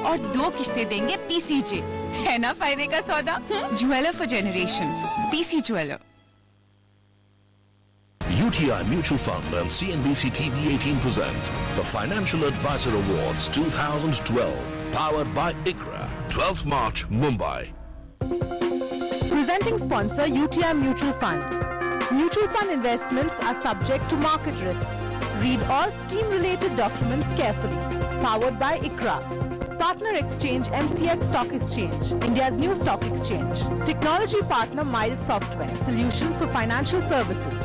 और 2 किश्तें देंगे PCJ। है ना फायदे का सौदा? Jeweller for generations, PC jeweller. UTI Mutual Fund and CNBC TV18 present the Financial Advisor Awards 2012, powered by ICRA, 12th March, Mumbai. Presenting sponsor UTI Mutual Fund. Mutual fund investments are subject to market risks. Read all scheme-related documents carefully. Powered by ICRA. Partner Exchange MCX Stock Exchange, India's new stock exchange. Technology partner Miles Software, solutions for financial services.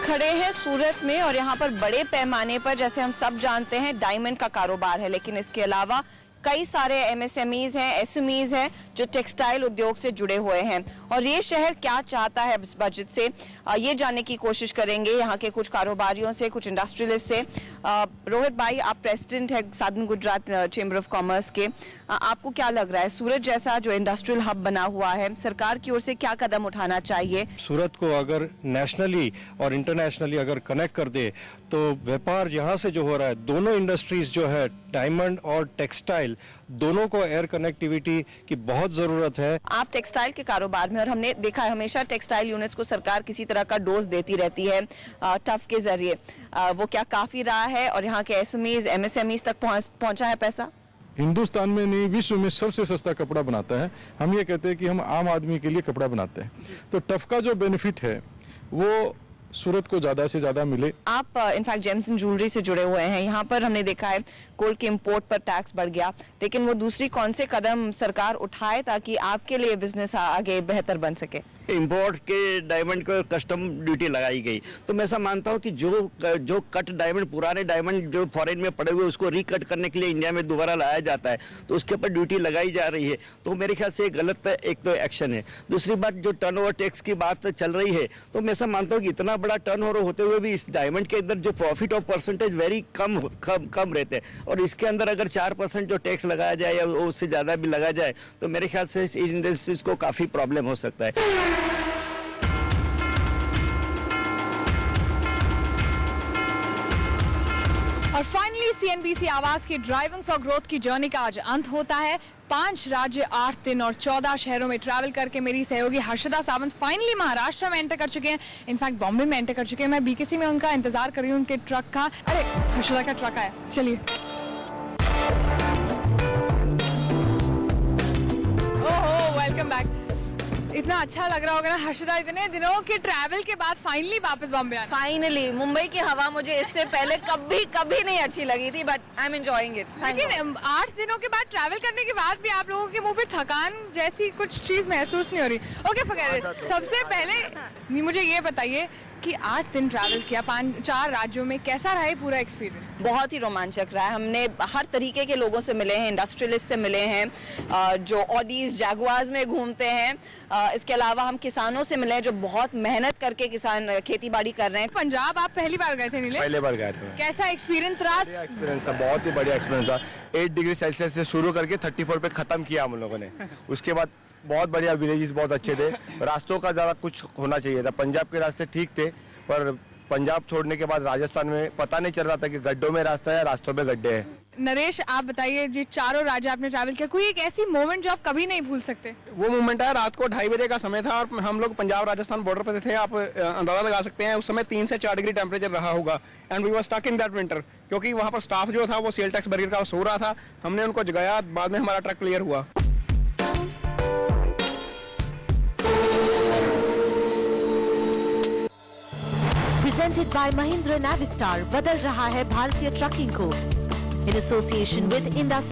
खड़े हैं सूरत में और यहाँ पर बड़े पैमाने पर, जैसे हम सब जानते हैं, डायमंड का कारोबार है, लेकिन इसके अलावा कई सारे MSMEs हैं, SMEs हैं जो टेक्सटाइल उद्योग से जुड़े हुए हैं। और ये शहर क्या चाहता है इस बजट से, ये जानने की कोशिश करेंगे यहाँ के कुछ कारोबारियों से, कुछ इंडस्ट्रियलिस्ट से। रोहित भाई, आप प्रेसिडेंट है साधन गुजरात चेंबर ऑफ कॉमर्स के, आपको क्या लग रहा है सूरत जैसा जो इंडस्ट्रियल हब बना हुआ है, सरकार की ओर से क्या कदम उठाना चाहिए? सूरत को अगर नेशनली और इंटरनेशनली अगर कनेक्ट कर दे तो व्यापार यहाँ से जो हो रहा है, दोनों इंडस्ट्रीज जो है, डायमंड और टेक्सटाइल, दोनों को एयर कनेक्टिविटी की बहुत जरूरत है। आप टेक्सटाइल के कारोबार में, और हमने देखा है हमेशा टेक्सटाइल यूनिट्स को सरकार किसी तरह का डोज देती रहती है टफ के जरिए, वो क्या काफी रहा है और यहाँ के SMEs MSMEs तक पहुँचा है पैसा? हिंदुस्तान में नहीं, विश्व में सबसे सस्ता कपड़ा बनाता है। हम ये कहते हैं कि हम आम आदमी के लिए कपड़ा बनाते हैं, तो टफ का जो बेनिफिट है वो सूरत को ज्यादा से ज्यादा मिले। आप इनफैक्ट जेम्स एंड ज्वेलरी से जुड़े हुए हैं, यहाँ पर हमने देखा है गोल्ड के इंपोर्ट पर टैक्स बढ़ गया, लेकिन वो दूसरी कौन से कदम सरकार उठाए ताकि आपके लिए बिजनेस आगे बेहतर बन सके? इंपोर्ट के डायमंड को कस्टम ड्यूटी लगाई गई, तो मैं ऐसा मानता हूं कि जो कट डायमंड, पुराने डायमंड जो फॉरेन में पड़े हुए, उसको रिकट करने के लिए इंडिया में दोबारा लाया जाता है, तो उसके ऊपर ड्यूटी लगाई जा रही है। तो मेरे ख्याल से गलत एक तो एक्शन है। दूसरी बात, जो टर्नओवर टैक्स की बात चल रही है, तो मैं ऐसा मानता हूँ कि इतना बड़ा टर्नओवर होते हुए भी इस डायमंड के अंदर जो प्रॉफिट ऑफ परसेंटेज वेरी कम रहते हैं, और इसके अंदर अगर 4% जो टैक्स लगाया जाए या उससे ज्यादा भी लगा जाए, तो मेरे ख्याल से इस इंडस्ट्रीज को काफी प्रॉब्लम हो सकता है। और फाइनली CNBC आवाज की ड्राइविंग फॉर ग्रोथ की जर्नी का आज अंत होता है। 5 राज्य, 8 दिन और 14 शहरों में ट्रैवल करके मेरी सहयोगी हर्षदा सावंत फाइनली महाराष्ट्र में एंटर कर चुके हैं, इनफैक्ट बॉम्बे में एंटर कर चुके हैं। मैं BKC में उनका इंतजार कर रही हूँ, उनके ट्रक का। अरे हर्षदा का ट्रक आया, चलिए। ओहो, वेलकम बैक। इतना अच्छा लग रहा होगा ना हर्षदा, इतने दिनों के ट्रैवल के बाद फाइनली वापस बॉम्बे आना। फाइनली मुंबई की हवा मुझे इससे पहले कभी नहीं अच्छी लगी थी, but I am enjoying it. लेकिन 8 दिनों के बाद ट्रैवल करने के बाद भी आप लोगों के मुंह पे थकान जैसी कुछ चीज महसूस नहीं हो रही? Okay, forget it. सबसे पहले मुझे ये बताइए कि 8 दिन ट्रैवल किया 4 राज्यों में, कैसा रहा है पूरा एक्सपीरियंस? बहुत ही रोमांचक रहा है। हमने हर तरीके के लोगों से मिले हैं, इंडस्ट्रियलिस्ट से मिले हैं जो ऑडीज जैगुआर्स में घूमते हैं, इसके अलावा हम किसानों से मिले हैं जो बहुत मेहनत करके किसान खेती बाड़ी कर रहे हैं। पंजाब आप पहली बार गए थे नीले? पहले बार गए थे। कैसा एक्सपीरियंस रहा? एक्सपीरियंस था, बहुत ही बढ़िया एक्सपीरियंस था। 8 डिग्री सेल्सियस से शुरू करके 34 पे खत्म किया हम लोगों ने। उसके बाद बहुत बढ़िया, विलेजेस बहुत अच्छे थे, रास्तों का ज़्यादा कुछ होना चाहिए था। पंजाब के रास्ते ठीक थे, पर पंजाब छोड़ने के बाद राजस्थान में पता नहीं चल रहा था कि गड्ढों में रास्ता है, रास्तों में गड्ढे हैं। नरेश, आप बताइए, ये 4 राज्य आपने ट्रैवल किया, कोई एक ऐसी मोमेंट जो आप कभी नहीं भूल सकते? वो मोमेंट है, रात को 2:30 बजे का समय था और हम लोग पंजाब राजस्थान बॉर्डर पे थे। आप अंदाजा लगा सकते हैं उस समय 3 से 4 डिग्री टेम्परेचर रहा होगा, and we were stuck in that winter, क्योंकि वहाँ पर स्टाफ जो था वो सेल टैक्स बैरियर का सो रहा था। हमने उनको जगाया, बाद में हमारा ट्रक क्लियर हुआ। Presented by Mahindra Navistar, बदल रहा है भारतीय ट्रकिंग को, in association with Indus